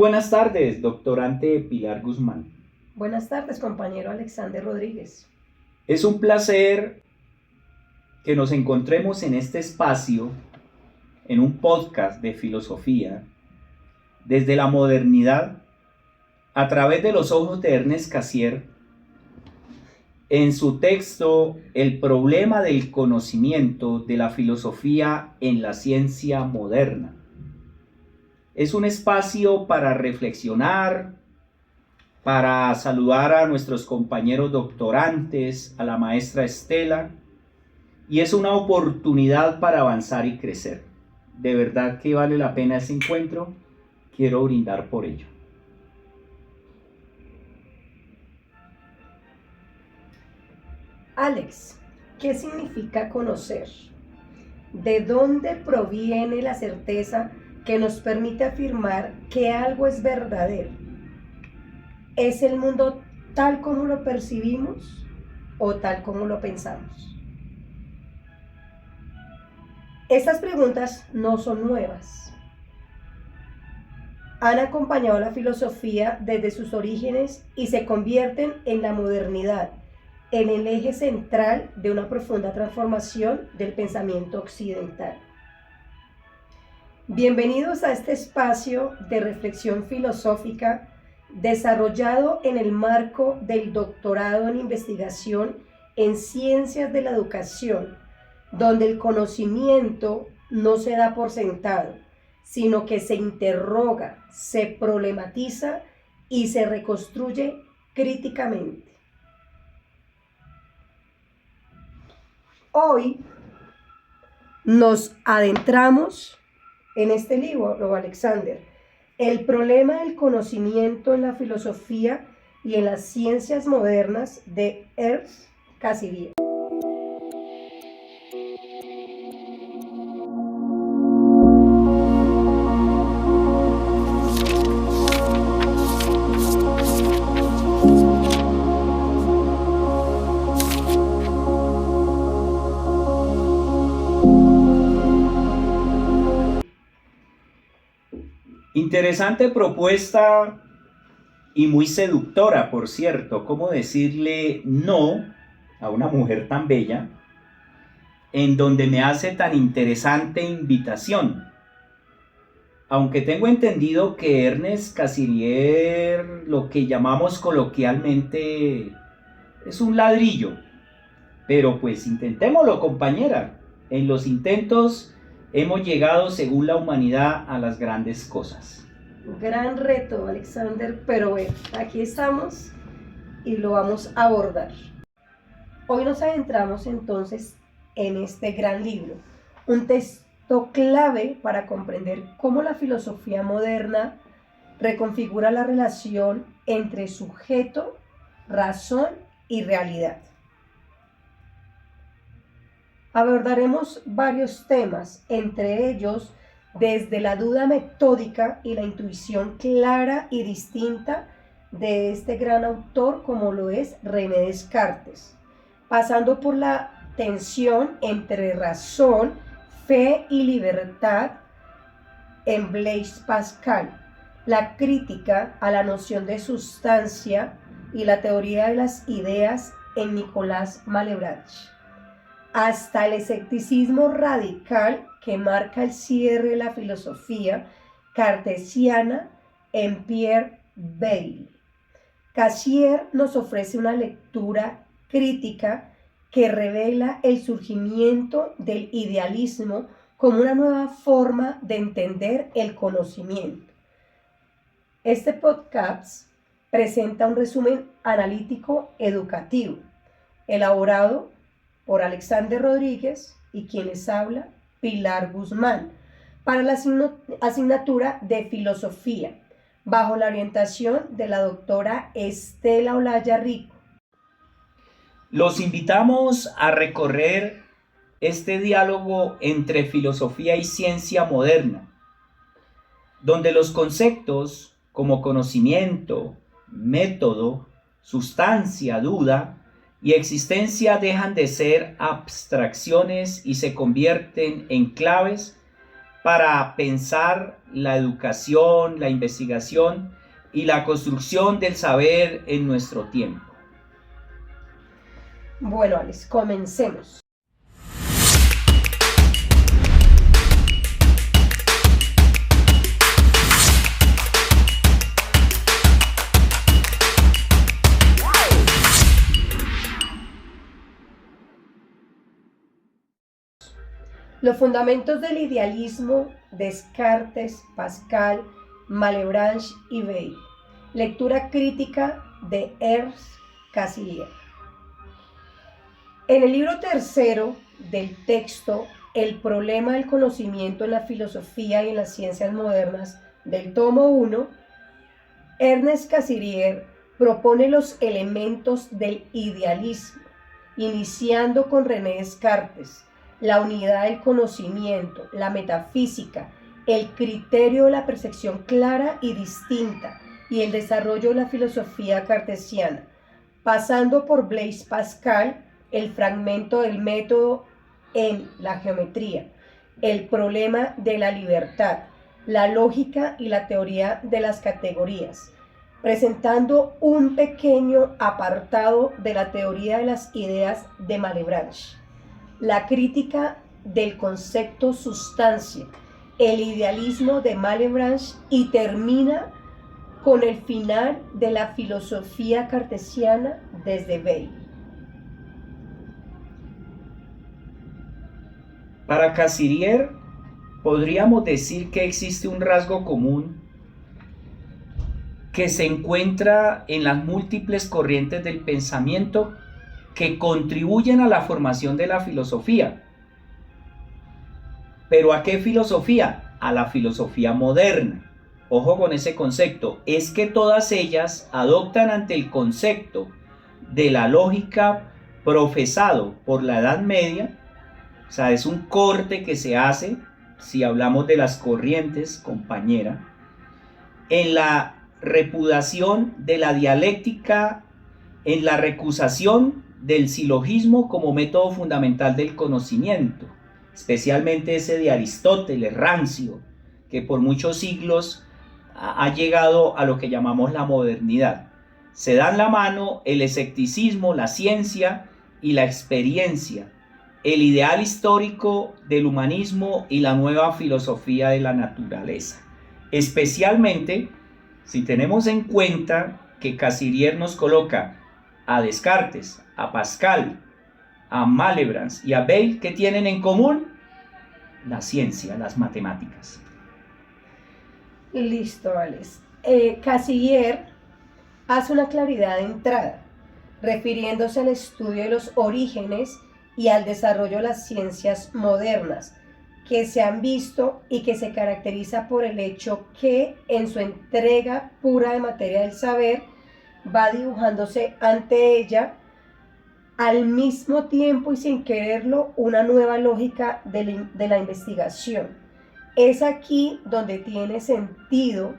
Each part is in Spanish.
buenas tardes, doctorante Pilar Guzmán. Buenas tardes, compañero Alexander Rodríguez. Es un placer que nos encontremos en este espacio, en un podcast de filosofía, desde la modernidad, a través de los ojos de Ernest Cassirer, en su texto El problema del conocimiento de la filosofía en la ciencia moderna. Es un espacio para reflexionar, para saludar a nuestros compañeros doctorantes, a la maestra Estela, y es una oportunidad para avanzar y crecer. De verdad que vale la pena ese encuentro, quiero brindar por ello. Alex, ¿qué significa conocer? ¿De dónde proviene la certeza que nos permite afirmar que algo es verdadero? ¿Es el mundo tal como lo percibimos o tal como lo pensamos? Estas preguntas no son nuevas. Han acompañado la filosofía desde sus orígenes y se convierten en la modernidad, en el eje central de una profunda transformación del pensamiento occidental. Bienvenidos a este espacio de reflexión filosófica desarrollado en el marco del doctorado en investigación en ciencias de la educación, donde el conocimiento no se da por sentado, sino que se interroga, se problematiza y se reconstruye críticamente. Hoy nos adentramos en este libro, Alexander, El problema del conocimiento en la filosofía y en las ciencias modernas de Ernest Cassirer. Interesante propuesta y muy seductora, por cierto. ¿Cómo decirle no a una mujer tan bella en donde me hace tan interesante invitación? Aunque tengo entendido que Ernest Cassirer, lo que llamamos coloquialmente, es un ladrillo. Pero pues intentémoslo, compañera. En los intentos hemos llegado, según la humanidad, a las grandes cosas. Gran reto, Alexander, pero bueno, aquí estamos y lo vamos a abordar. Hoy nos adentramos entonces en este gran libro, un texto clave para comprender cómo la filosofía moderna reconfigura la relación entre sujeto, razón y realidad. Abordaremos varios temas, entre ellos desde la duda metódica y la intuición clara y distinta de este gran autor como lo es René Descartes, pasando por la tensión entre razón, fe y libertad en Blaise Pascal, la crítica a la noción de sustancia y la teoría de las ideas en Nicolás Malebranche, hasta el escepticismo radical que marca el cierre de la filosofía cartesiana en Pierre Bailly. Cassirer nos ofrece una lectura crítica que revela el surgimiento del idealismo como una nueva forma de entender el conocimiento. Este podcast presenta un resumen analítico educativo, elaborado por Alexander Rodríguez y quien les habla, Pilar Guzmán, para la asignatura de filosofía, bajo la orientación de la doctora Estela Olaya Rico. Los invitamos a recorrer este diálogo entre filosofía y ciencia moderna, donde los conceptos como conocimiento, método, sustancia, duda y existencia dejan de ser abstracciones y se convierten en claves para pensar la educación, la investigación y la construcción del saber en nuestro tiempo. Bueno, Alex, comencemos. Los fundamentos del idealismo, Descartes, Pascal, Malebranche y Weil. Lectura crítica de Ernst Cassirer. En el libro tercero del texto El problema del conocimiento en la filosofía y en las ciencias modernas, del tomo 1, Ernst Cassirer propone los elementos del idealismo, iniciando con René Descartes, la unidad del conocimiento, la metafísica, el criterio de la percepción clara y distinta y el desarrollo de la filosofía cartesiana, pasando por Blaise Pascal, el fragmento del método en la geometría, el problema de la libertad, la lógica y la teoría de las categorías, presentando un pequeño apartado de la teoría de las ideas de Malebranche, la crítica del concepto sustancia, el idealismo de Malebranche y termina con el final de la filosofía cartesiana desde Weil. Para Cassirer, podríamos decir que existe un rasgo común que se encuentra en las múltiples corrientes del pensamiento que contribuyen a la formación de la filosofía. ¿Pero a qué filosofía? A la filosofía moderna. Ojo con ese concepto, es que todas ellas adoptan ante el concepto de la lógica profesado por la Edad Media, o sea, es un corte que se hace, si hablamos de las corrientes, compañera, en la repudiación de la dialéctica, en la recusación del silogismo como método fundamental del conocimiento, especialmente ese de Aristóteles, rancio, que por muchos siglos ha llegado a lo que llamamos la modernidad. Se dan la mano el escepticismo, la ciencia y la experiencia, el ideal histórico del humanismo y la nueva filosofía de la naturaleza. Especialmente si tenemos en cuenta que Cassirer nos coloca a Descartes, a Pascal, a Malebranche y a Weil, ¿qué tienen en común? La ciencia, las matemáticas. Listo, Alex. Cassirer hace una claridad de entrada, refiriéndose al estudio de los orígenes y al desarrollo de las ciencias modernas, que se han visto y que se caracteriza por el hecho que en su entrega pura de materia del saber va dibujándose ante ella al mismo tiempo y sin quererlo una nueva lógica de la investigación. Es aquí donde tiene sentido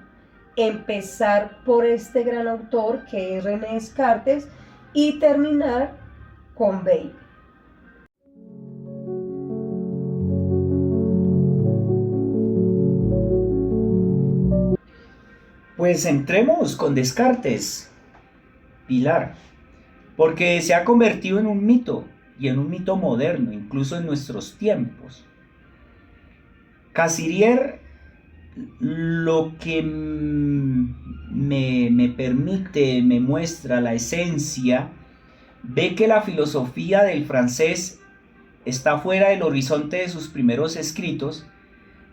empezar por este gran autor que es René Descartes y terminar con Weil. Pues entremos con Descartes, Pilar, porque se ha convertido en un mito y en un mito moderno, incluso en nuestros tiempos. Cassirer lo que me permite, me muestra la esencia, ve que la filosofía del francés está fuera del horizonte de sus primeros escritos,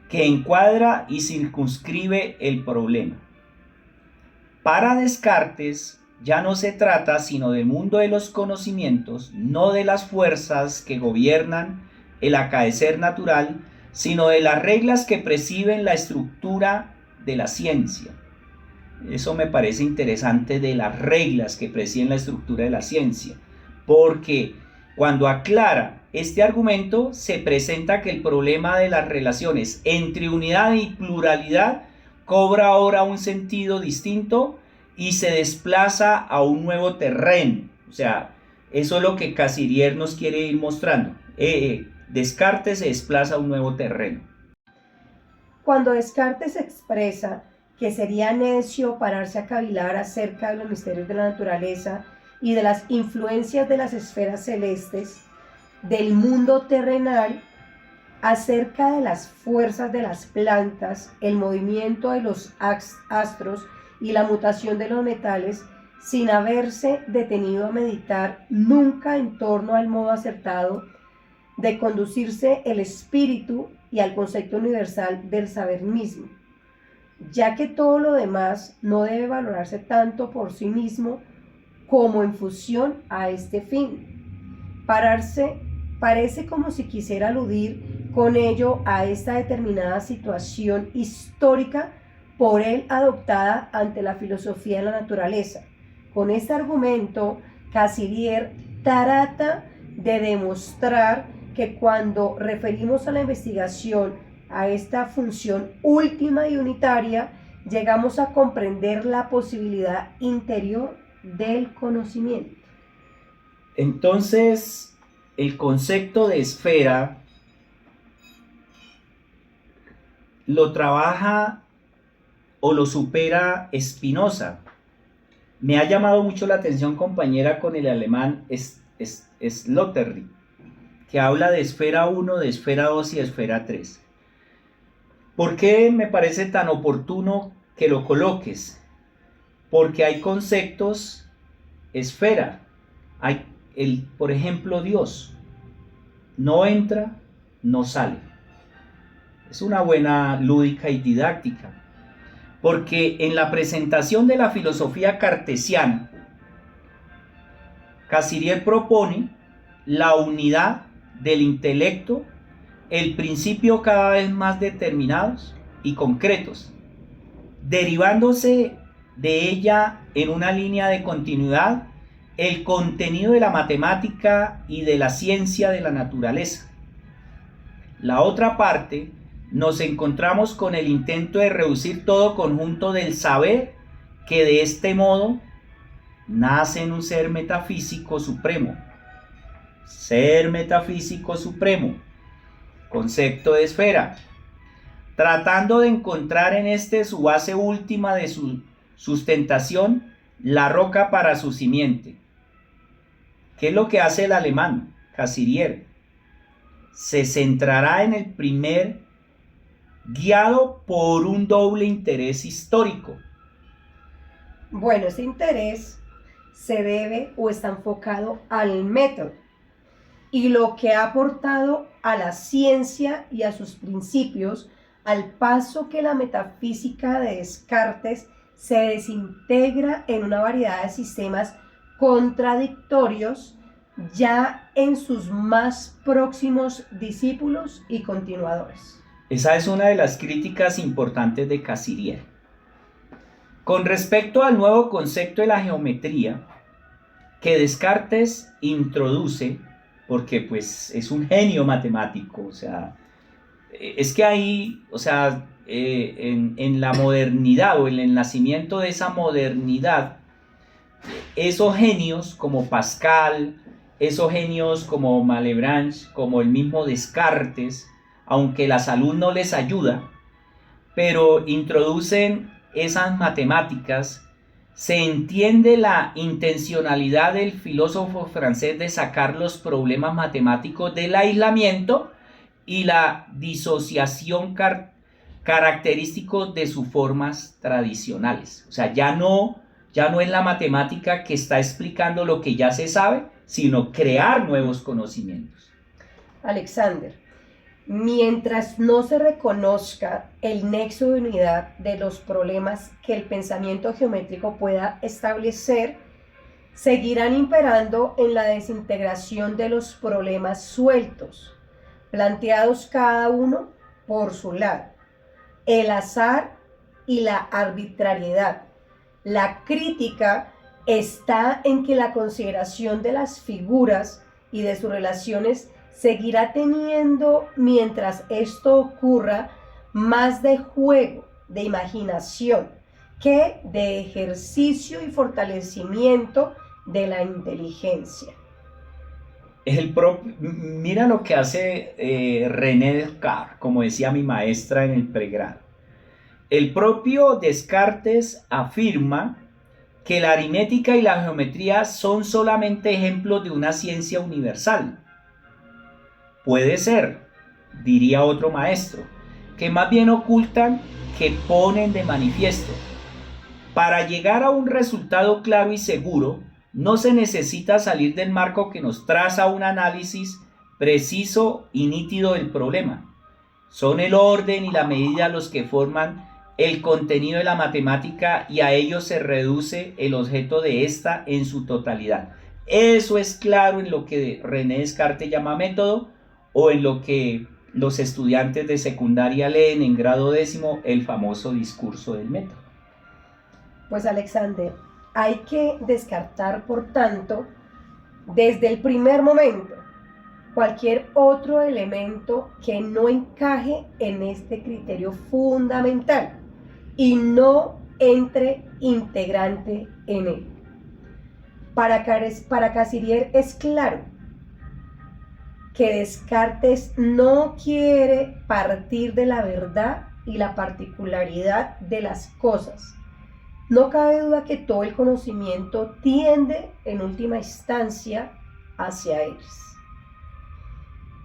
que encuadra y circunscribe el problema. Para Descartes ya no se trata sino del mundo de los conocimientos, no de las fuerzas que gobiernan el acaecer natural, sino de las reglas que presiden la estructura de la ciencia. Eso me parece interesante, de las reglas que presiden la estructura de la ciencia, porque cuando aclara este argumento se presenta que el problema de las relaciones entre unidad y pluralidad cobra ahora un sentido distinto y se desplaza a un nuevo terreno. O sea, eso es lo que Cassirer nos quiere ir mostrando. Descartes se desplaza a un nuevo terreno. Cuando Descartes expresa que sería necio pararse a cavilar acerca de los misterios de la naturaleza y de las influencias de las esferas celestes, del mundo terrenal, acerca de las fuerzas de las plantas, el movimiento de los astros y la mutación de los metales, sin haberse detenido a meditar nunca en torno al modo acertado de conducirse el espíritu y al concepto universal del saber mismo, ya que todo lo demás no debe valorarse tanto por sí mismo como en función a este fin. Parece como si quisiera aludir con ello a esta determinada situación histórica por él adoptada ante la filosofía de la naturaleza. Con este argumento, Cassirer trata de demostrar que cuando referimos a la investigación a esta función última y unitaria, llegamos a comprender la posibilidad interior del conocimiento. Entonces, el concepto de esfera lo trabaja o lo supera Spinoza. Me ha llamado mucho la atención, compañera, con el alemán Sloterdijk, que habla de esfera 1, de esfera 2 y de esfera 3. ¿Por qué me parece tan oportuno que lo coloques? Porque hay conceptos esfera. Hay por ejemplo, Dios. No entra, no sale. Es una buena lúdica y didáctica. Porque en la presentación de la filosofía cartesiana, Cassirer propone la unidad del intelecto, el principio cada vez más determinados y concretos, derivándose de ella en una línea de continuidad el contenido de la matemática y de la ciencia de la naturaleza. La otra parte, nos encontramos con el intento de reducir todo conjunto del saber que de este modo nace en un ser metafísico supremo. Ser metafísico supremo, concepto de esfera, tratando de encontrar en este su base última de su sustentación, la roca para su simiente. ¿Qué es lo que hace el alemán, Cassirer? Se centrará en el primer, guiado por un doble interés histórico. Bueno, ese interés se debe o está enfocado al método y lo que ha aportado a la ciencia y a sus principios, al paso que la metafísica de Descartes se desintegra en una variedad de sistemas contradictorios ya en sus más próximos discípulos y continuadores. Esa es una de las críticas importantes de Cassirer. Con respecto al nuevo concepto de la geometría que Descartes introduce, porque pues es un genio matemático, o sea, es que ahí, o sea, en la modernidad o en el nacimiento de esa modernidad, esos genios como Pascal, esos genios como Malebranche, como el mismo Descartes, aunque la salud no les ayuda, pero introducen esas matemáticas, se entiende la intencionalidad del filósofo francés de sacar los problemas matemáticos del aislamiento y la disociación característicos de sus formas tradicionales. O sea, ya no es la matemática que está explicando lo que ya se sabe, sino crear nuevos conocimientos. Alexander, mientras no se reconozca el nexo de unidad de los problemas que el pensamiento geométrico pueda establecer, seguirán imperando en la desintegración de los problemas sueltos, planteados cada uno por su lado, el azar y la arbitrariedad. La crítica está en que la consideración de las figuras y de sus relaciones seguirá teniendo, mientras esto ocurra, más de juego, de imaginación, que de ejercicio y fortalecimiento de la inteligencia. Mira lo que hace René Descartes, como decía mi maestra en el pregrado. El propio Descartes afirma que la aritmética y la geometría son solamente ejemplos de una ciencia universal. Puede ser, diría otro maestro, que más bien ocultan que ponen de manifiesto. Para llegar a un resultado claro y seguro, no se necesita salir del marco que nos traza un análisis preciso y nítido del problema. Son el orden y la medida los que forman el contenido de la matemática y a ello se reduce el objeto de esta en su totalidad. Eso es claro en lo que René Descartes llama método o en lo que los estudiantes de secundaria leen en grado 10º el famoso discurso del método. Pues Alexander, hay que descartar, por tanto, desde el primer momento, cualquier otro elemento que no encaje en este criterio fundamental y no entre integrante en él. Para Cassirer es claro que Descartes no quiere partir de la verdad y la particularidad de las cosas. No cabe duda que todo el conocimiento tiende en última instancia hacia ellos.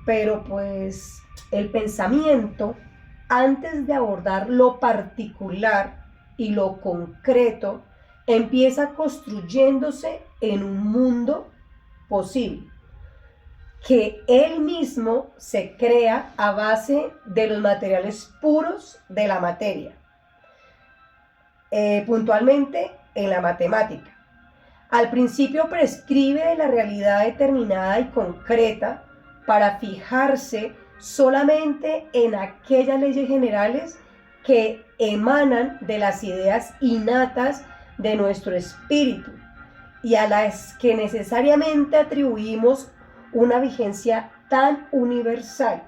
Pero pues el pensamiento, antes de abordar lo particular y lo concreto, empieza construyéndose en un mundo posible, que él mismo se crea a base de los materiales puros de la materia. Puntualmente en la matemática. Al principio prescribe la realidad determinada y concreta para fijarse solamente en aquellas leyes generales que emanan de las ideas innatas de nuestro espíritu y a las que necesariamente atribuimos una vigencia tan universal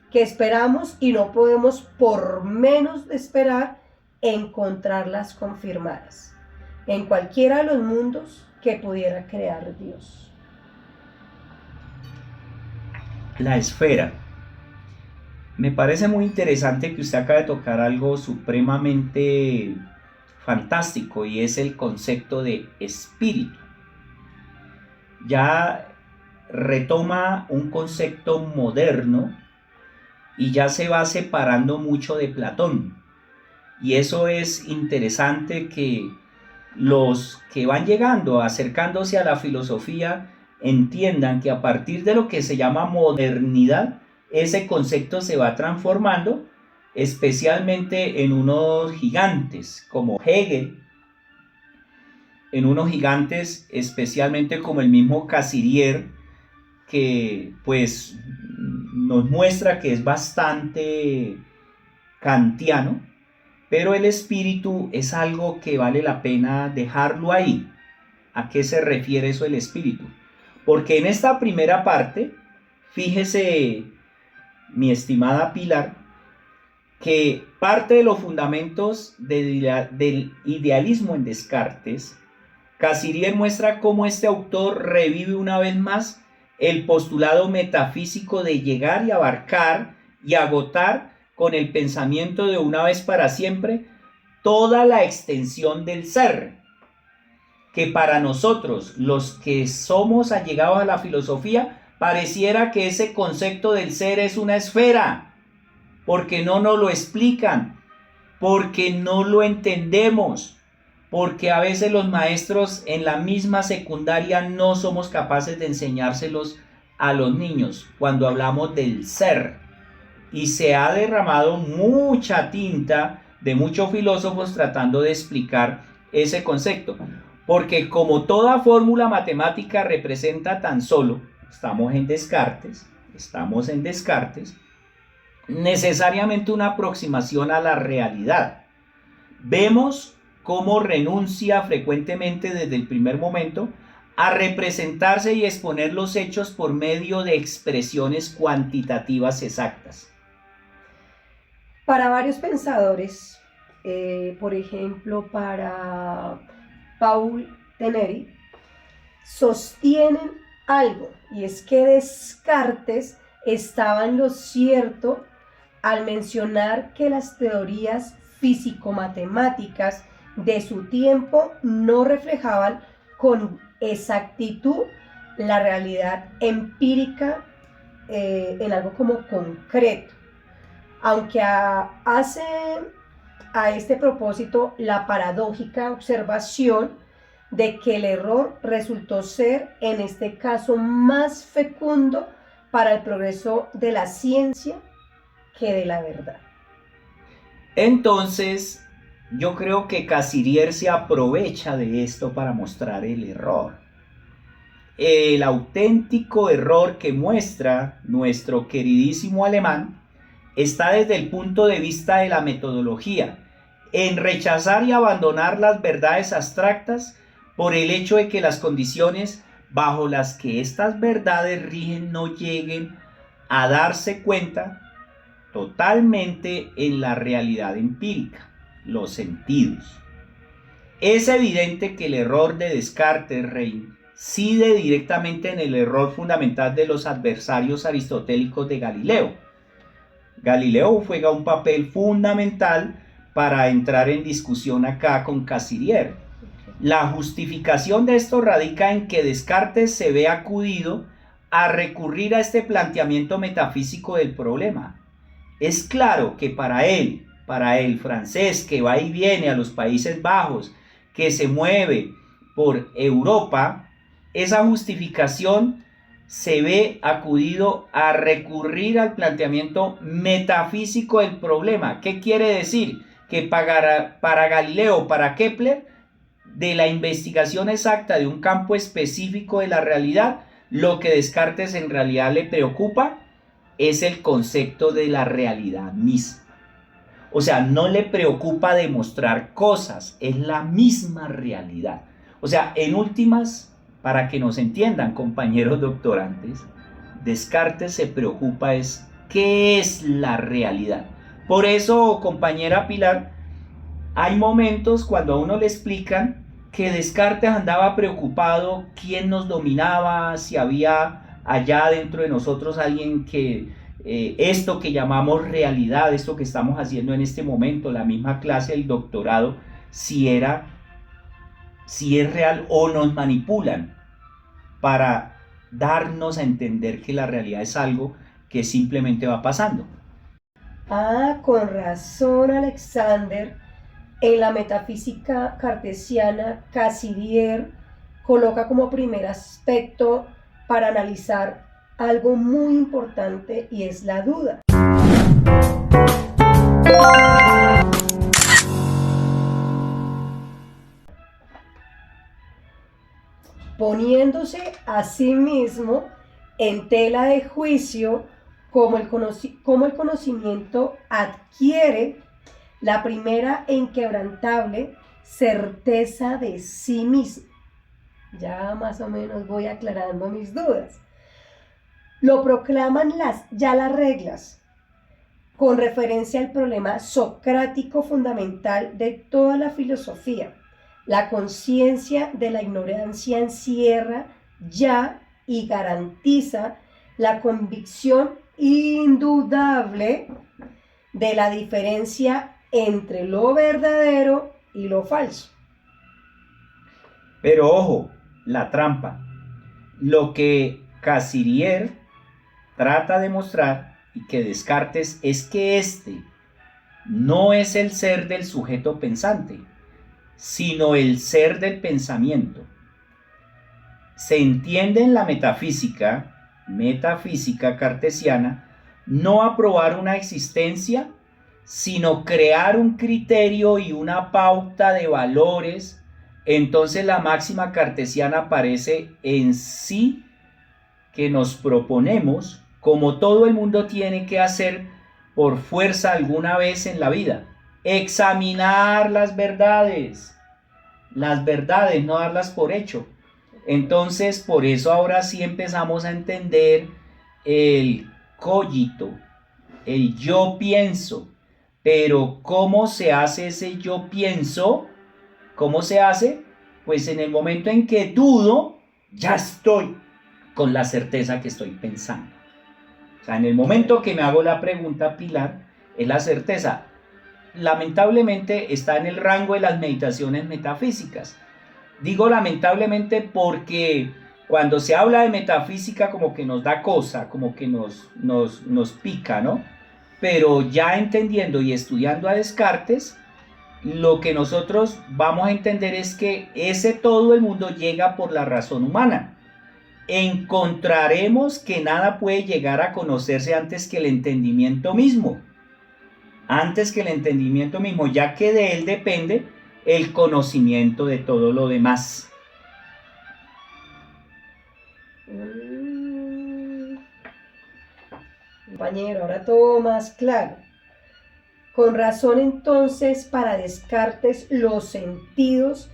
que esperamos y no podemos por menos de esperar encontrarlas confirmadas en cualquiera de los mundos que pudiera crear Dios. La esfera. Me parece muy interesante que usted acaba de tocar algo supremamente fantástico y es el concepto de espíritu. Ya retoma un concepto moderno y ya se va separando mucho de Platón. Y eso es interesante que los que van llegando, acercándose a la filosofía, entiendan que a partir de lo que se llama modernidad, ese concepto se va transformando, especialmente en unos gigantes como Hegel, en unos gigantes especialmente como el mismo Cassirer, que pues nos muestra que es bastante kantiano, pero el espíritu es algo que vale la pena dejarlo ahí. ¿A qué se refiere eso el espíritu? Porque en esta primera parte, fíjese, mi estimada Pilar, que parte de los fundamentos del idealismo en Descartes, Cassirer muestra cómo este autor revive una vez más el postulado metafísico de llegar y abarcar y agotar con el pensamiento de una vez para siempre toda la extensión del ser, que para nosotros, los que somos allegados a la filosofía, pareciera que ese concepto del ser es una esfera, porque no nos lo explican, porque no lo entendemos, porque a veces los maestros en la misma secundaria no somos capaces de enseñárselos a los niños cuando hablamos del ser. Y se ha derramado mucha tinta de muchos filósofos tratando de explicar ese concepto. Porque como toda fórmula matemática representa tan solo, estamos en Descartes, necesariamente una aproximación a la realidad. Vemos cómo renuncia frecuentemente desde el primer momento a representarse y exponer los hechos por medio de expresiones cuantitativas exactas. Para varios pensadores, por ejemplo, para Paul Ténéré, sostienen algo, y es que Descartes estaba en lo cierto al mencionar que las teorías físico-matemáticas de su tiempo no reflejaban con exactitud la realidad empírica en algo como concreto. Aunque hace a este propósito la paradójica observación de que el error resultó ser, en este caso, más fecundo para el progreso de la ciencia que de la verdad. Entonces, yo creo que Cassirer se aprovecha de esto para mostrar el error. El auténtico error que muestra nuestro queridísimo alemán está desde el punto de vista de la metodología, en rechazar y abandonar las verdades abstractas por el hecho de que las condiciones bajo las que estas verdades rigen no lleguen a darse cuenta totalmente en la realidad empírica, los sentidos. Es evidente que el error de Descartes reincide directamente en el error fundamental de los adversarios aristotélicos de Galileo. Galileo juega un papel fundamental para entrar en discusión acá con Cassirer. La justificación de esto radica en que Descartes se ve acudido a recurrir a este planteamiento metafísico del problema. Es claro que para el francés que va y viene a los Países Bajos, que se mueve por Europa, esa justificación se ve acudido a recurrir al planteamiento metafísico del problema. ¿Qué quiere decir? Que para Galileo, para Kepler, de la investigación exacta de un campo específico de la realidad, lo que Descartes en realidad le preocupa es el concepto de la realidad misma. O sea, no le preocupa demostrar cosas, es la misma realidad. O sea, en últimas, para que nos entiendan, compañeros doctorantes, Descartes se preocupa es qué es la realidad. Por eso, compañera Pilar, hay momentos cuando a uno le explican que Descartes andaba preocupado quién nos dominaba, si había allá dentro de nosotros alguien que esto que llamamos realidad, esto que estamos haciendo en este momento, la misma clase del doctorado, si es real o nos manipulan para darnos a entender que la realidad es algo que simplemente va pasando. Ah, con razón, Alexander. En la metafísica cartesiana, Cassirer coloca como primer aspecto para analizar algo muy importante, y es la duda. Poniéndose a sí mismo en tela de juicio cómo el conocimiento adquiere la primera e inquebrantable certeza de sí mismo. Ya más o menos voy aclarando mis dudas. Lo proclaman las reglas, con referencia al problema socrático fundamental de toda la filosofía. La conciencia de la ignorancia encierra ya y garantiza la convicción indudable de la diferencia entre lo verdadero y lo falso. Pero ojo, la trampa. Lo que Cassirer trata de mostrar y que Descartes es que este no es el ser del sujeto pensante, sino el ser del pensamiento. Se entiende en la metafísica cartesiana, no aprobar una existencia, sino crear un criterio y una pauta de valores. Entonces la máxima cartesiana aparece en sí que nos proponemos, como todo el mundo tiene que hacer por fuerza alguna vez en la vida: examinar las verdades, no darlas por hecho. Entonces, por eso ahora sí empezamos a entender el cogito, el yo pienso. Pero ¿cómo se hace ese yo pienso? ¿Cómo se hace? Pues en el momento en que dudo, ya estoy con la certeza que estoy pensando. O sea, en el momento que me hago la pregunta, Pilar, es la certeza. Lamentablemente está en el rango de las meditaciones metafísicas. Digo lamentablemente porque cuando se habla de metafísica como que nos da cosa, como que nos pica, ¿no? Pero ya entendiendo y estudiando a Descartes, lo que nosotros vamos a entender es que ese todo el mundo llega por la razón humana. Encontraremos que nada puede llegar a conocerse antes que el entendimiento mismo. Antes que el entendimiento mismo, ya que de él depende el conocimiento de todo lo demás. Compañero, ahora todo más claro. Con razón entonces, para Descartes los sentidos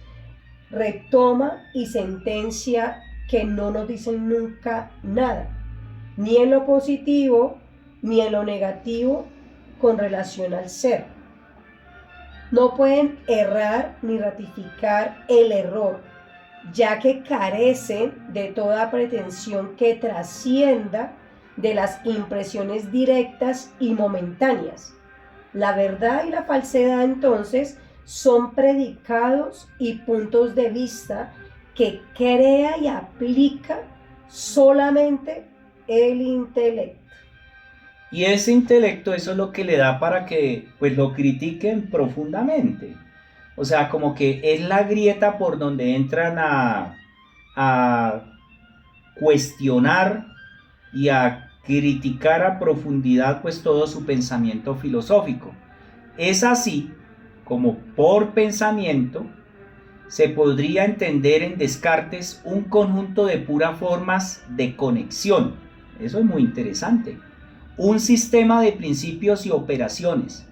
retoma y sentencia que no nos dicen nunca nada, ni en lo positivo ni en lo negativo con relación al ser. No pueden errar ni ratificar el error, ya que carecen de toda pretensión que trascienda de las impresiones directas y momentáneas. La verdad y la falsedad entonces son predicados y puntos de vista que crea y aplica solamente el intelecto. Y ese intelecto, eso es lo que le da para que pues lo critiquen profundamente. O sea, como que es la grieta por donde entran a cuestionar y a criticar a profundidad pues todo su pensamiento filosófico. Es así como por pensamiento se podría entender en Descartes un conjunto de puras formas de conexión. Eso es muy interesante. Un sistema de principios y operaciones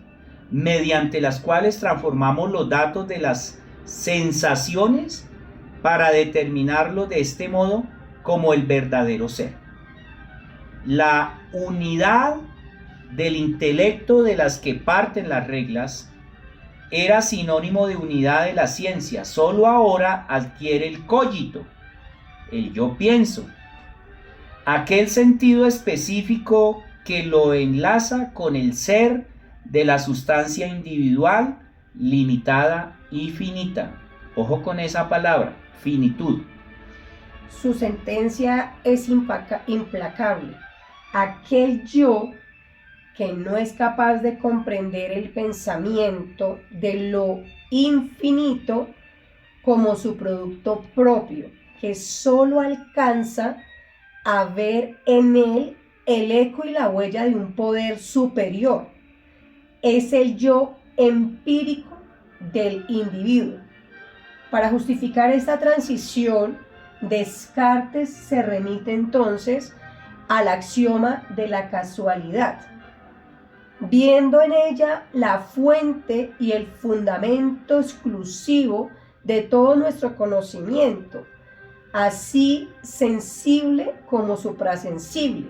mediante las cuales transformamos los datos de las sensaciones para determinarlos de este modo como el verdadero ser. La unidad del intelecto de las que parten las reglas era sinónimo de unidad de la ciencia, solo ahora adquiere el cogito, el yo pienso, aquel sentido específico que lo enlaza con el ser de la sustancia individual, limitada y finita. Ojo con esa palabra, finitud. Su sentencia es implacable. Aquel yo que no es capaz de comprender el pensamiento de lo infinito como su producto propio, que solo alcanza a ver en él el eco y la huella de un poder superior. Es el yo empírico del individuo. Para justificar esta transición, Descartes se remite entonces al axioma de la casualidad, viendo en ella la fuente y el fundamento exclusivo de todo nuestro conocimiento, así sensible como suprasensible.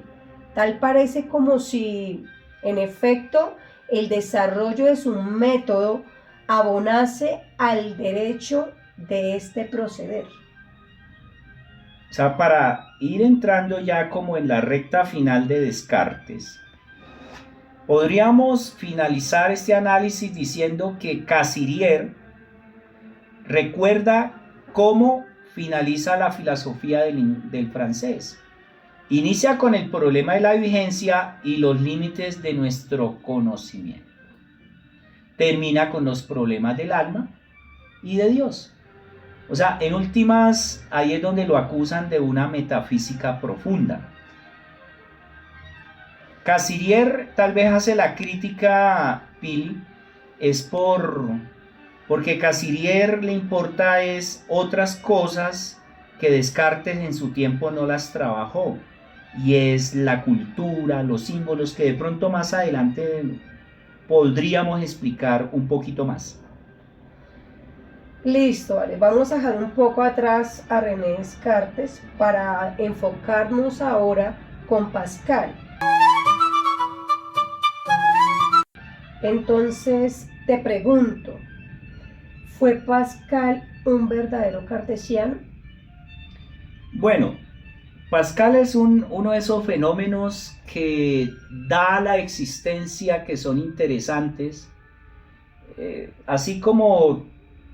Tal parece como si, en efecto, el desarrollo de su método abonase al derecho de este proceder. O sea, para ir entrando ya como en la recta final de Descartes, podríamos finalizar este análisis diciendo que Cassirer recuerda cómo finaliza la filosofía del francés. Inicia con el problema de la vigencia y los límites de nuestro conocimiento. Termina con los problemas del alma y de Dios. O sea, en últimas, ahí es donde lo acusan de una metafísica profunda. Cassirer tal vez hace la crítica, Pili, es porque Cassirer le importa es otras cosas que Descartes en su tiempo no las trabajó, y es la cultura, los símbolos que de pronto más adelante podríamos explicar un poquito más. Listo, vale. Vamos a dejar un poco atrás a René Descartes para enfocarnos ahora con Pascal. Entonces te pregunto, ¿fue Pascal un verdadero cartesiano? Bueno, Pascal es uno de esos fenómenos que da la existencia que son interesantes, así como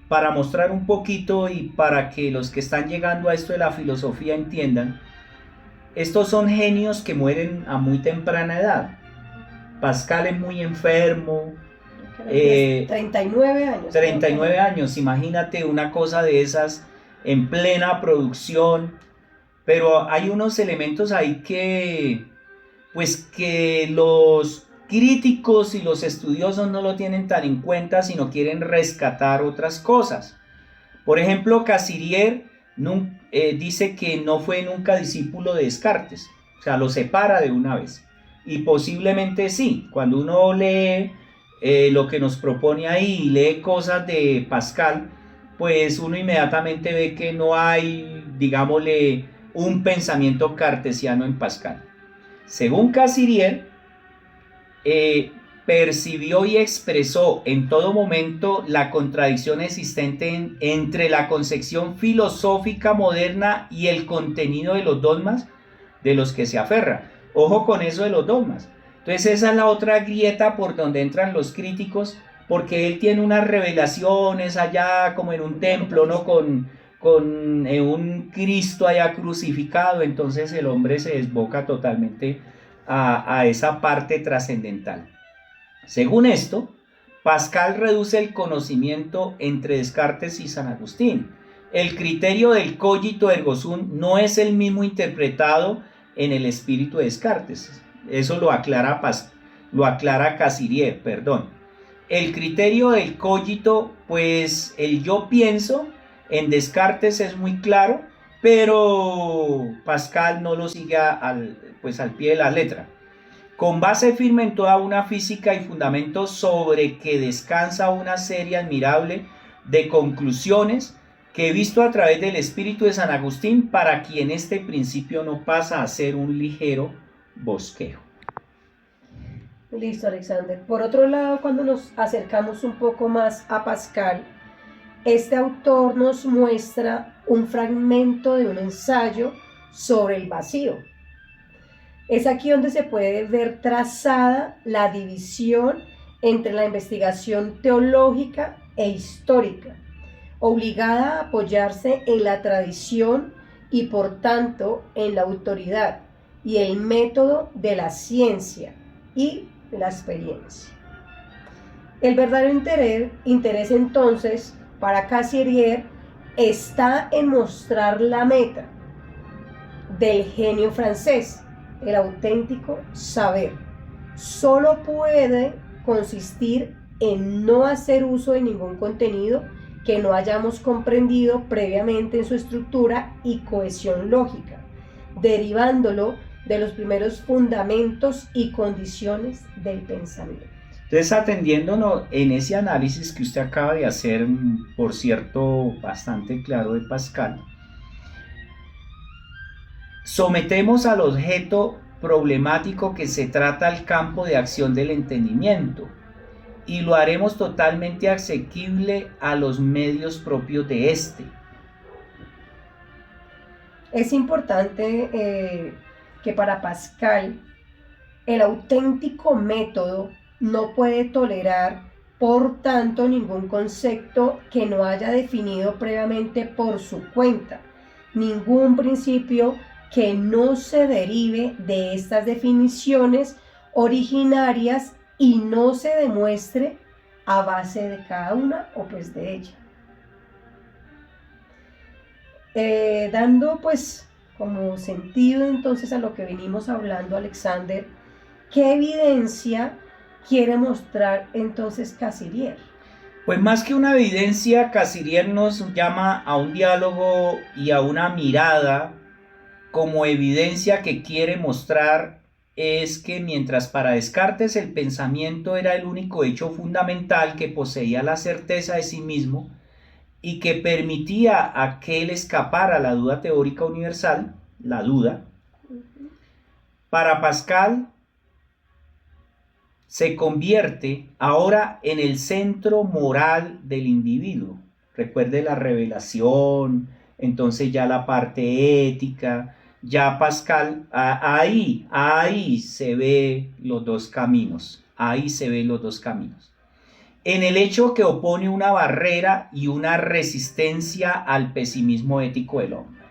para mostrar un poquito y para que los que están llegando a esto de la filosofía entiendan, estos son genios que mueren a muy temprana edad. Pascal es muy enfermo. 39 años. 39 años, imagínate una cosa de esas en plena producción, pero hay unos elementos ahí pues que los críticos y los estudiosos no lo tienen tan en cuenta, sino quieren rescatar otras cosas. Por ejemplo, Cassirer dice que no fue nunca discípulo de Descartes, o sea, lo separa de una vez. Y posiblemente sí, cuando uno lee lo que nos propone ahí y lee cosas de Pascal, pues uno inmediatamente ve que no hay, digámosle, un pensamiento cartesiano en Pascal. Según Cassirer, percibió y expresó en todo momento la contradicción existente entre la concepción filosófica moderna y el contenido de los dogmas de los que se aferra. Ojo con eso de los dogmas. Entonces esa es la otra grieta por donde entran los críticos, porque él tiene unas revelaciones allá como en un templo, ¿no? Con un Cristo allá crucificado, entonces el hombre se desboca totalmente a esa parte trascendental. Según esto, Pascal reduce el conocimiento entre Descartes y San Agustín. El criterio del cogito ergo sum no es el mismo interpretado en el espíritu de Descartes. Eso lo aclara Cassirer, perdón. El criterio del cogito, pues el yo pienso, en Descartes es muy claro, pero Pascal no lo sigue al pie de la letra. Con base firme en toda una física y fundamentos sobre que descansa una serie admirable de conclusiones que he visto a través del espíritu de San Agustín, para quien este principio no pasa a ser un ligero bosquejo. Listo, Alexander. Por otro lado, cuando nos acercamos un poco más a Pascal, este autor nos muestra un fragmento de un ensayo sobre el vacío. Es aquí donde se puede ver trazada la división entre la investigación teológica e histórica, obligada a apoyarse en la tradición y por tanto en la autoridad y el método de la ciencia y de la experiencia. El verdadero interés entonces para Cassirer está en mostrar la meta del genio francés, el auténtico saber. Solo puede consistir en no hacer uso de ningún contenido que no hayamos comprendido previamente en su estructura y cohesión lógica, derivándolo de los primeros fundamentos y condiciones del pensamiento. Entonces, atendiéndonos en ese análisis que usted acaba de hacer, por cierto, bastante claro de Pascal, sometemos al objeto problemático que se trata al campo de acción del entendimiento y lo haremos totalmente asequible a los medios propios de este. Es importante que para Pascal el auténtico método no puede tolerar, por tanto, ningún concepto que no haya definido previamente por su cuenta, ningún principio que no se derive de estas definiciones originarias y no se demuestre a base de cada una o pues de ella. Dando pues como sentido entonces a lo que venimos hablando, Alexander, ¿qué evidencia quiere mostrar entonces Cassirer? Pues más que una evidencia, Cassirer nos llama a un diálogo y a una mirada. Como evidencia que quiere mostrar es que mientras para Descartes el pensamiento era el único hecho fundamental que poseía la certeza de sí mismo y que permitía a que él escapara a la duda teórica universal, la duda, para Pascal se convierte ahora en el centro moral del individuo. Recuerde la revelación, entonces ya la parte ética, ya Pascal, ahí se ve los dos caminos, ahí se ven los dos caminos. En el hecho que opone una barrera y una resistencia al pesimismo ético del hombre.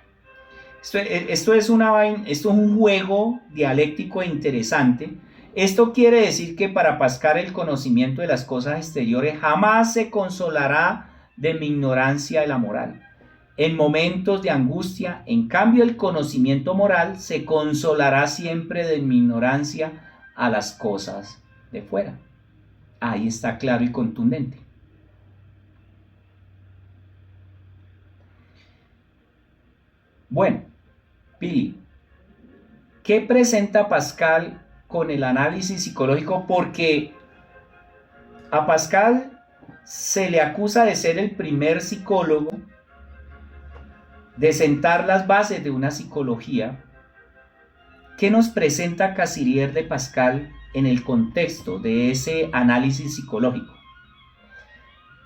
Esto es un juego dialéctico interesante. Esto quiere decir que para Pascal el conocimiento de las cosas exteriores jamás se consolará de mi ignorancia de la moral. En momentos de angustia, en cambio, el conocimiento moral se consolará siempre de mi ignorancia a las cosas de fuera. Ahí está claro y contundente. Bueno, Pili, ¿qué presenta Pascal con el análisis psicológico? Porque a Pascal se le acusa de ser el primer psicólogo, de sentar las bases de una psicología. ¿Qué nos presenta Cassirer de Pascal en el contexto de ese análisis psicológico?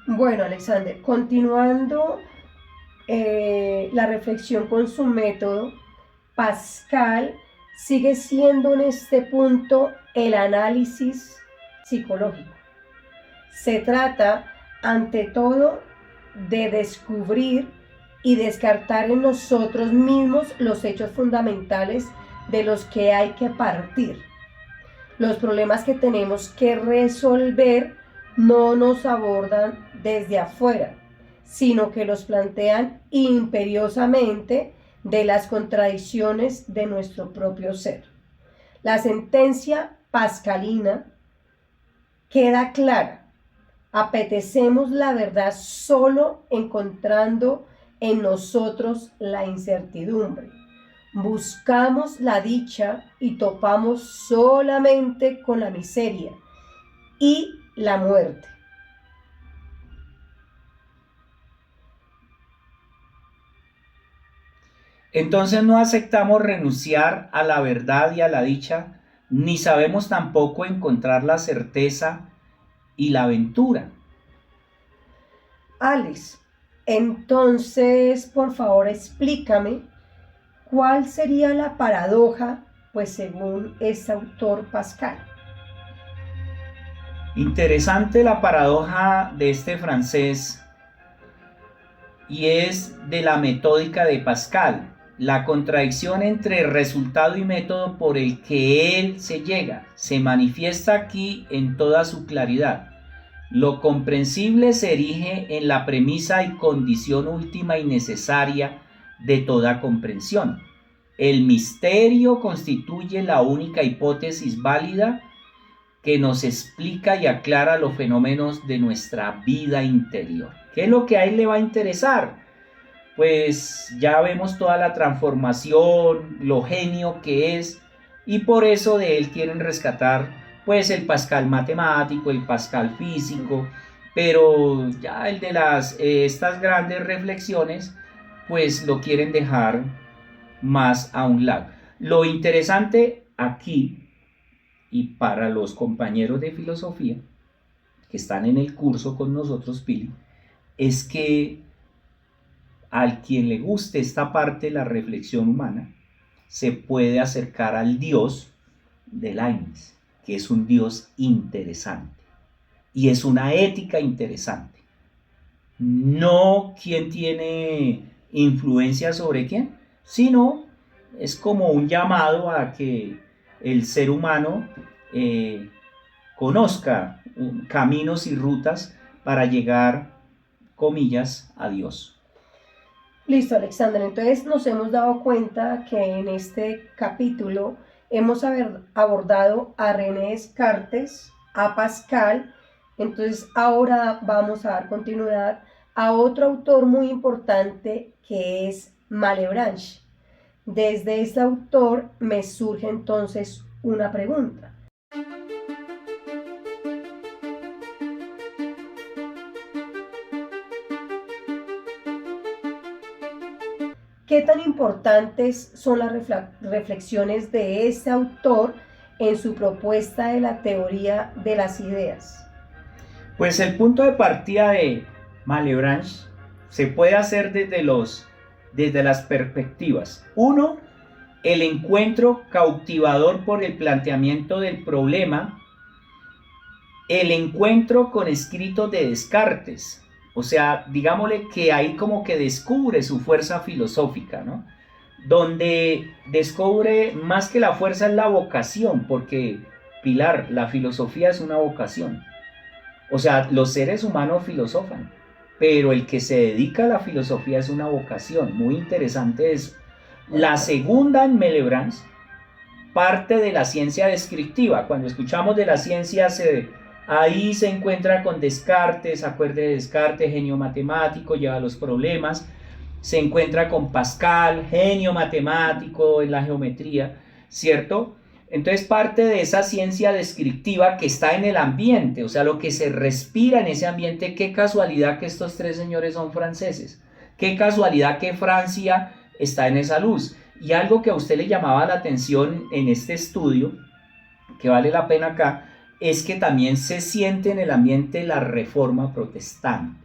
Bueno, Alexander, continuando la reflexión con su método, Pascal sigue siendo en este punto el análisis psicológico. Se trata, ante todo, de descubrir y descartar en nosotros mismos los hechos fundamentales de los que hay que partir. Los problemas que tenemos que resolver no nos abordan desde afuera, sino que los plantean imperiosamente de las contradicciones de nuestro propio ser. La sentencia pascalina queda clara. Apetecemos la verdad solo encontrando en nosotros la incertidumbre. Buscamos la dicha y topamos solamente con la miseria y la muerte. Entonces no aceptamos renunciar a la verdad y a la dicha, ni sabemos tampoco encontrar la certeza y la aventura. Alice, entonces, por favor, explícame cuál sería la paradoja, pues según este autor Pascal. Interesante la paradoja de este francés, y es de la metódica de Pascal, la contradicción entre resultado y método por el que él se llega, se manifiesta aquí en toda su claridad. Lo comprensible se erige en la premisa y condición última y necesaria de toda comprensión. El misterio constituye la única hipótesis válida que nos explica y aclara los fenómenos de nuestra vida interior. ¿Qué es lo que a él le va a interesar? Pues ya vemos toda la transformación, lo genio que es, y por eso de él quieren rescatar pues el Pascal matemático, el Pascal físico, pero ya el de estas grandes reflexiones pues lo quieren dejar más a un lado. Lo interesante aquí, y para los compañeros de filosofía que están en el curso con nosotros, Pili, es que al quien le guste esta parte de la reflexión humana, se puede acercar al Dios de Leibniz, que es un Dios interesante y es una ética interesante. No quién tiene influencia sobre quién, sino es como un llamado a que el ser humano conozca caminos y rutas para llegar, comillas, a Dios. Listo, Alexander. Entonces nos hemos dado cuenta que en este capítulo hemos abordado a René Descartes, a Pascal. Entonces ahora vamos a dar continuidad a otro autor muy importante que es Malebranche. Desde este autor me surge entonces una pregunta. ¿Qué tan importantes son las reflexiones de este autor en su propuesta de la teoría de las ideas? Pues el punto de partida de Malebranche se puede hacer desde las perspectivas. Uno, el encuentro cautivador por el planteamiento del problema, el encuentro con escritos de Descartes. O sea, digámosle que ahí como que descubre su fuerza filosófica, ¿no? Donde descubre más que la fuerza es la vocación, porque Pilar, la filosofía es una vocación. O sea, los seres humanos filosofan, pero el que se dedica a la filosofía es una vocación. Muy interesante eso. La segunda en Melebrans parte de la ciencia descriptiva. Cuando escuchamos de la ciencia, ahí se encuentra con Descartes, acuerde de Descartes, genio matemático, lleva los problemas. Se encuentra con Pascal, genio matemático en la geometría, ¿cierto? Entonces parte de esa ciencia descriptiva que está en el ambiente, o sea, lo que se respira en ese ambiente. Qué casualidad que estos tres señores son franceses, qué casualidad que Francia está en esa luz. Y algo que a usted le llamaba la atención en este estudio, que vale la pena acá, es que también se siente en el ambiente la reforma protestante,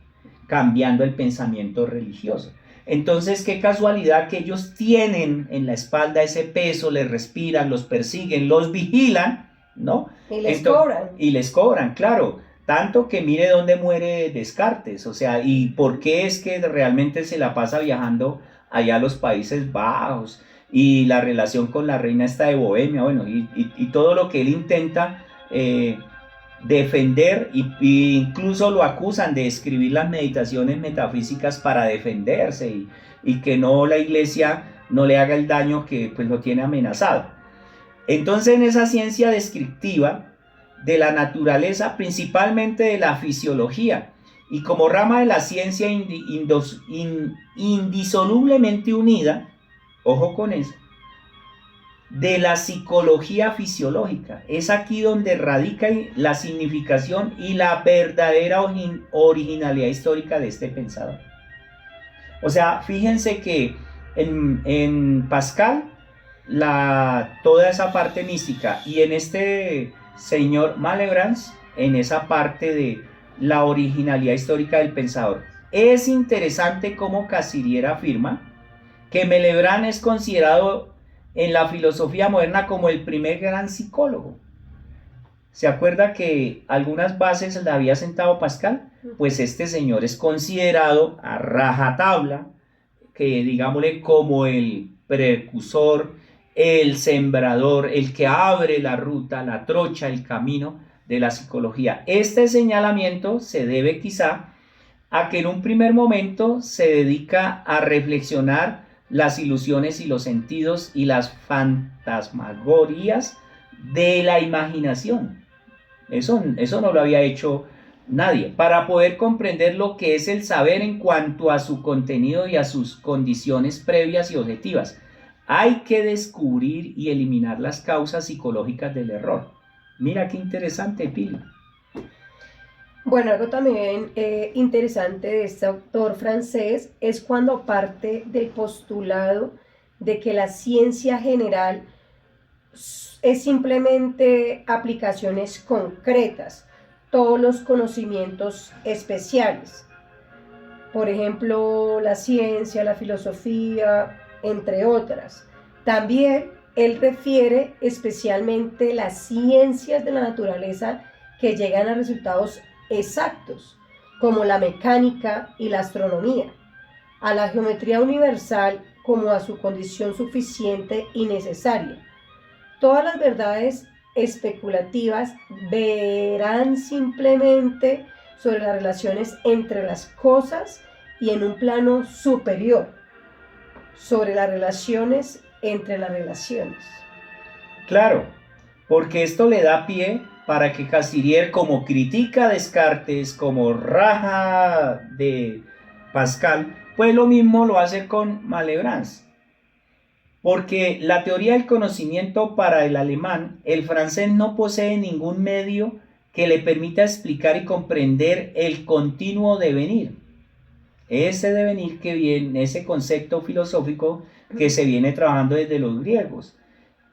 cambiando el pensamiento religioso. Entonces, qué casualidad que ellos tienen en la espalda ese peso, les respiran, los persiguen, los vigilan, ¿no? Y les cobran. Y les cobran, claro. Tanto que mire dónde muere Descartes, o sea, y por qué es que realmente se la pasa viajando allá a los Países Bajos, y la relación con la reina esta de Bohemia, bueno, y todo lo que él intenta defender, y incluso lo acusan de escribir las meditaciones metafísicas para defenderse, y que no, la iglesia no le haga el daño que pues lo tiene amenazado. Entonces, en esa ciencia descriptiva de la naturaleza, principalmente de la fisiología, y como rama de la ciencia indisolublemente unida, ojo con eso, de la psicología fisiológica. Es aquí donde radica la significación y la verdadera originalidad histórica de este pensador. O sea, fíjense que en Pascal, toda esa parte mística, y en este señor Malebrans, en esa parte de la originalidad histórica del pensador. Es interesante cómo Cassirer afirma que Melebrán es considerado en la filosofía moderna como el primer gran psicólogo. ¿Se acuerda que algunas bases las había sentado Pascal? Pues este señor es considerado a rajatabla, que digámosle como el precursor, el sembrador, el que abre la ruta, la trocha, el camino de la psicología. Este señalamiento se debe quizá a que en un primer momento se dedica a reflexionar las ilusiones y los sentidos y las fantasmagorías de la imaginación. Eso no lo había hecho nadie. Para poder comprender lo que es el saber en cuanto a su contenido y a sus condiciones previas y objetivas, hay que descubrir y eliminar las causas psicológicas del error. Mira qué interesante, Pili. Bueno, algo también interesante de este autor francés es cuando parte del postulado de que la ciencia general es simplemente aplicaciones concretas, todos los conocimientos especiales. Por ejemplo, la ciencia, la filosofía, entre otras. También él refiere especialmente las ciencias de la naturaleza que llegan a resultados exactos, como la mecánica y la astronomía, a la geometría universal como a su condición suficiente y necesaria. Todas las verdades especulativas verán simplemente sobre las relaciones entre las cosas y en un plano superior, sobre las relaciones entre las relaciones. Claro, porque esto le da pie para que Cassirer, como critica a Descartes, como raja de Pascal, pues lo mismo lo hace con Malebrans. Porque la teoría del conocimiento para el alemán, el francés no posee ningún medio que le permita explicar y comprender el continuo devenir. Ese devenir que viene, ese concepto filosófico que se viene trabajando desde los griegos.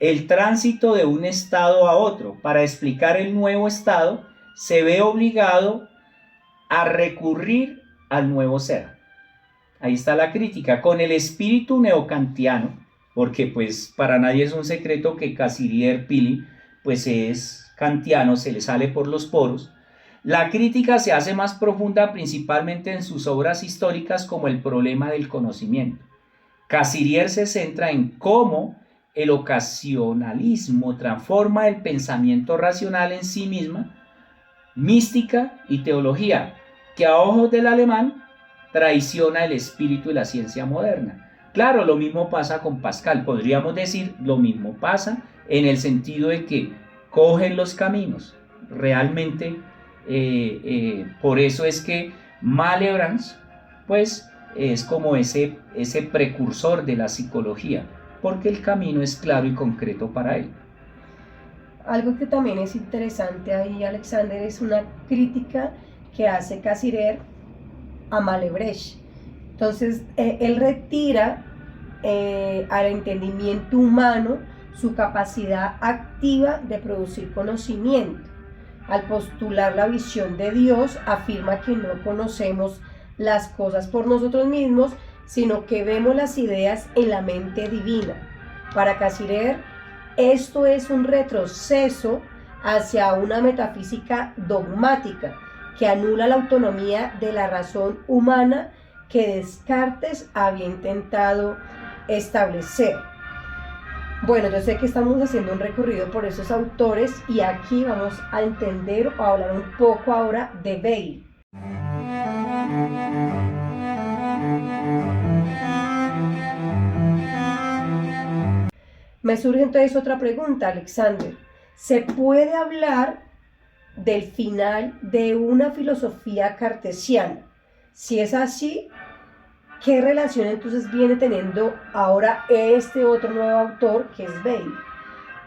El tránsito de un estado a otro. Para explicar el nuevo estado, se ve obligado a recurrir al nuevo ser. Ahí está la crítica. Con el espíritu neocantiano, porque pues para nadie es un secreto que Casirier-Pili pues es kantiano, se le sale por los poros. La crítica se hace más profunda principalmente en sus obras históricas como El problema del conocimiento. Casirier se centra en cómo el ocasionalismo transforma el pensamiento racional en sí misma, mística y teología, que a ojos del alemán traiciona el espíritu de la ciencia moderna. Claro, lo mismo pasa con Pascal, podríamos decir lo mismo pasa en el sentido de que cogen los caminos, realmente por eso es que Malebranche pues es como ese precursor de la psicología, porque el camino es claro y concreto para él. Algo que también es interesante ahí, Alexander, es una crítica que hace Casirier a Malebranche. Entonces, él retira al entendimiento humano su capacidad activa de producir conocimiento. Al postular la visión de Dios, afirma que no conocemos las cosas por nosotros mismos, sino que vemos las ideas en la mente divina. Para Casirier, esto es un retroceso hacia una metafísica dogmática que anula la autonomía de la razón humana que Descartes había intentado establecer. Bueno, yo sé que estamos haciendo un recorrido por esos autores y aquí vamos a entender o a hablar un poco ahora de Weil. Me surge entonces otra pregunta, Alexander. ¿Se puede hablar del final de una filosofía cartesiana? Si es así, ¿qué relación entonces viene teniendo ahora este otro nuevo autor que es Weil?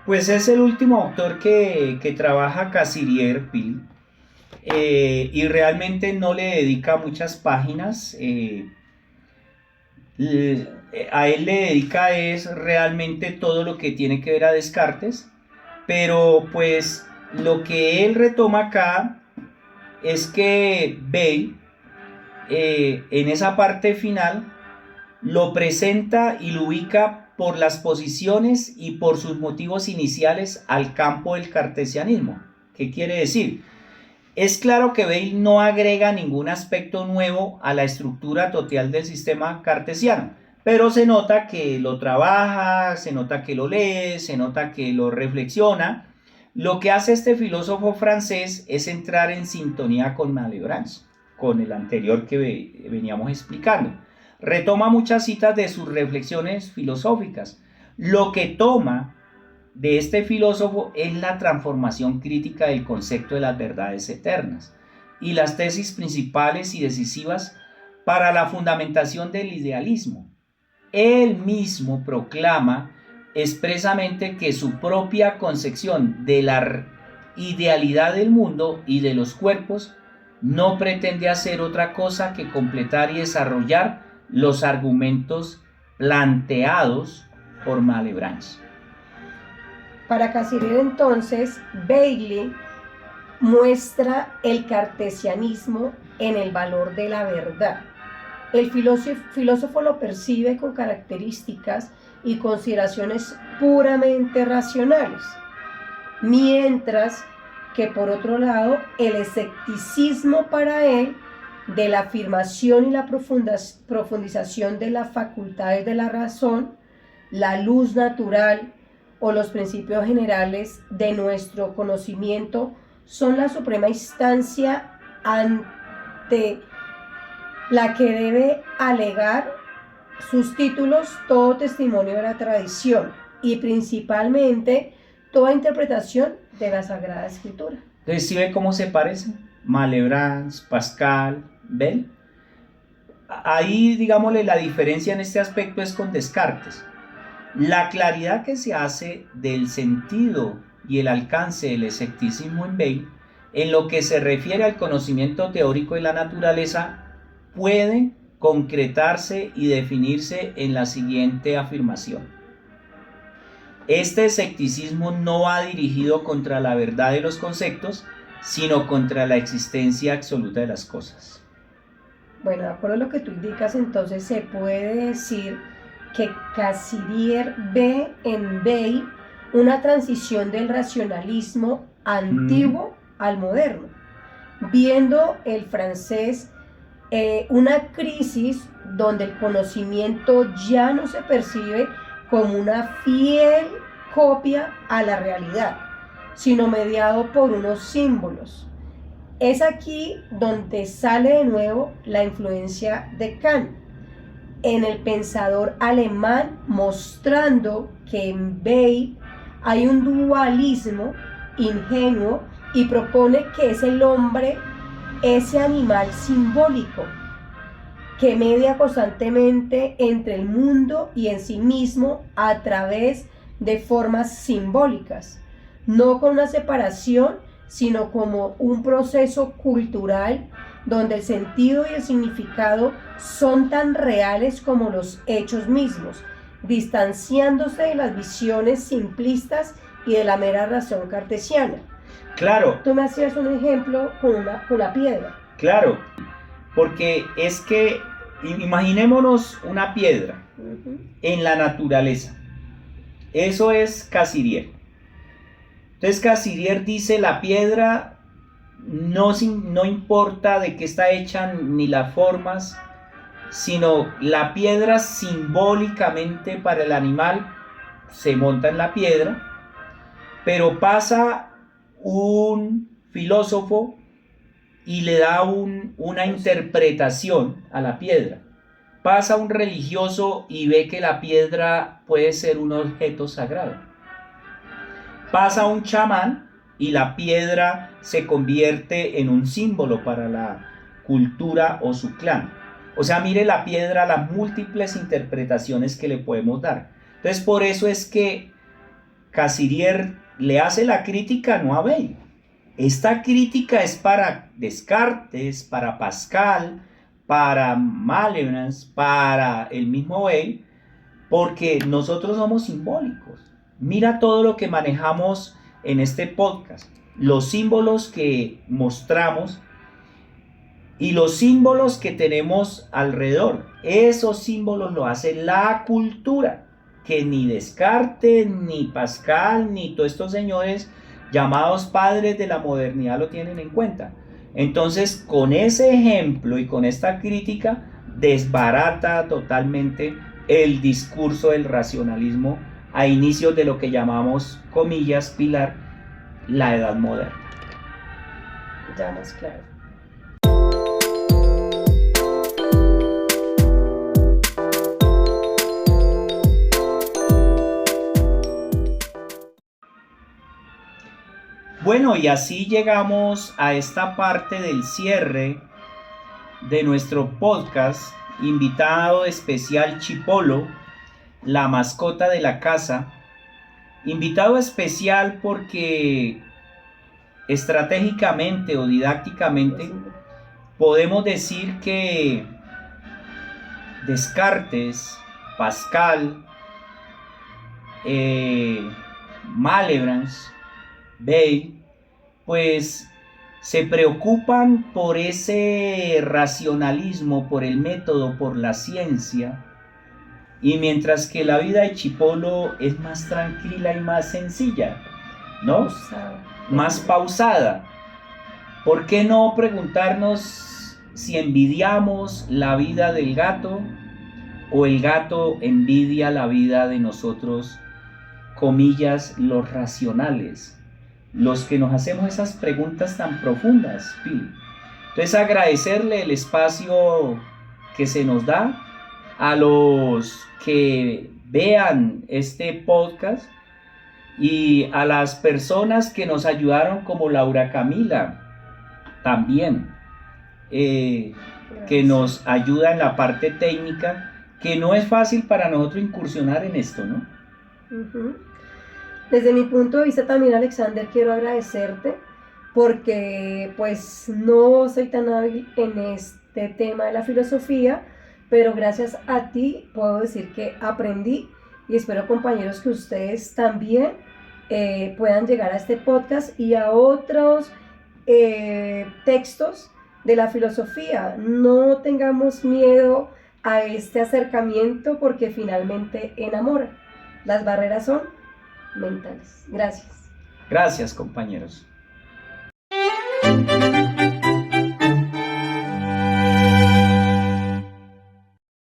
Pues es el último autor que trabaja Casirier-Pili y realmente no le dedica muchas páginas. A él le dedica es realmente todo lo que tiene que ver a Descartes, pero pues lo que él retoma acá es que Weil en esa parte final lo presenta y lo ubica por las posiciones y por sus motivos iniciales al campo del cartesianismo. ¿Qué quiere decir? Es claro que Weil no agrega ningún aspecto nuevo a la estructura total del sistema cartesiano, pero se nota que lo trabaja, se nota que lo lee, se nota que lo reflexiona. Lo que hace este filósofo francés es entrar en sintonía con Malebranche, con el anterior que veníamos explicando. Retoma muchas citas de sus reflexiones filosóficas. Lo que toma de este filósofo es la transformación crítica del concepto de las verdades eternas y las tesis principales y decisivas para la fundamentación del idealismo. Él mismo proclama expresamente que su propia concepción de la idealidad del mundo y de los cuerpos no pretende hacer otra cosa que completar y desarrollar los argumentos planteados por Malebranche. Para Casirier entonces, Weil muestra el cartesianismo en el valor de la verdad. El filósofo lo percibe con características y consideraciones puramente racionales, mientras que por otro lado el escepticismo para él de la afirmación y la profundización de las facultades de la razón, la luz natural o los principios generales de nuestro conocimiento son la suprema instancia ante la que debe alegar sus títulos todo testimonio de la tradición y principalmente toda interpretación de la Sagrada Escritura. Entonces, ¿sí ve cómo se parecen? Malebranche, Pascal, Weil. Ahí, digámosle, la diferencia en este aspecto es con Descartes. La claridad que se hace del sentido y el alcance del escepticismo en Weil, en lo que se refiere al conocimiento teórico de la naturaleza, puede concretarse y definirse en la siguiente afirmación. Este escepticismo no va dirigido contra la verdad de los conceptos, sino contra la existencia absoluta de las cosas. Bueno, de acuerdo a lo que tú indicas, entonces se puede decir que Cassirer ve en Weil una transición del racionalismo antiguo al moderno, viendo el francés una crisis donde el conocimiento ya no se percibe como una fiel copia a la realidad, sino mediado por unos símbolos. Es aquí donde sale de nuevo la influencia de Kant en el pensador alemán, mostrando que en Weil hay un dualismo ingenuo y propone que es el hombre ese animal simbólico que media constantemente entre el mundo y en sí mismo a través de formas simbólicas, no con una separación, sino como un proceso cultural donde el sentido y el significado son tan reales como los hechos mismos, distanciándose de las visiones simplistas y de la mera razón cartesiana. Claro. Tú me hacías un ejemplo con la piedra. Claro, porque es que imaginémonos una piedra en la naturaleza. Eso es Cassirer. Entonces Cassirer dice la piedra no importa de qué está hecha ni las formas, sino la piedra simbólicamente para el animal se monta en la piedra, pero pasa un filósofo y le da una interpretación a la piedra. Pasa un religioso y ve que la piedra puede ser un objeto sagrado. Pasa un chamán y la piedra se convierte en un símbolo para la cultura o su clan. O sea, mire la piedra, las múltiples interpretaciones que le podemos dar. Entonces, por eso es que Cassirer le hace la crítica no a Weil. Esta crítica es para Descartes, para Pascal, para Malebranche, para el mismo Weil, porque nosotros somos simbólicos. Mira todo lo que manejamos en este podcast, los símbolos que mostramos y los símbolos que tenemos alrededor. Esos símbolos lo hace la cultura, que ni Descartes, ni Pascal, ni todos estos señores llamados padres de la modernidad lo tienen en cuenta. Entonces, con ese ejemplo y con esta crítica, desbarata totalmente el discurso del racionalismo a inicios de lo que llamamos, comillas, Pilar, la Edad Moderna. Ya más claro. Bueno, y así llegamos a esta parte del cierre de nuestro podcast. Invitado especial Chipolo, la mascota de la casa. Invitado especial porque estratégicamente o didácticamente podemos decir que Descartes, Pascal, Malebranche, Weil, pues se preocupan por ese racionalismo, por el método, por la ciencia, y mientras que la vida de Chipolo es más tranquila y más sencilla, ¿no? Más pausada. ¿Por qué no preguntarnos si envidiamos la vida del gato o el gato envidia la vida de nosotros, comillas, los racionales? Los que nos hacemos esas preguntas tan profundas, Pili. Entonces, agradecerle el espacio que se nos da a los que vean este podcast y a las personas que nos ayudaron, como Laura Camila también, que nos ayuda en la parte técnica, que no es fácil para nosotros incursionar en esto, ¿no? Desde mi punto de vista también, Alexander, quiero agradecerte porque pues no soy tan hábil en este tema de la filosofía, pero gracias a ti puedo decir que aprendí, y espero, compañeros, que ustedes también puedan llegar a este podcast y a otros textos de la filosofía. No tengamos miedo a este acercamiento porque finalmente enamora. Las barreras son mentales. Gracias. Gracias, compañeros.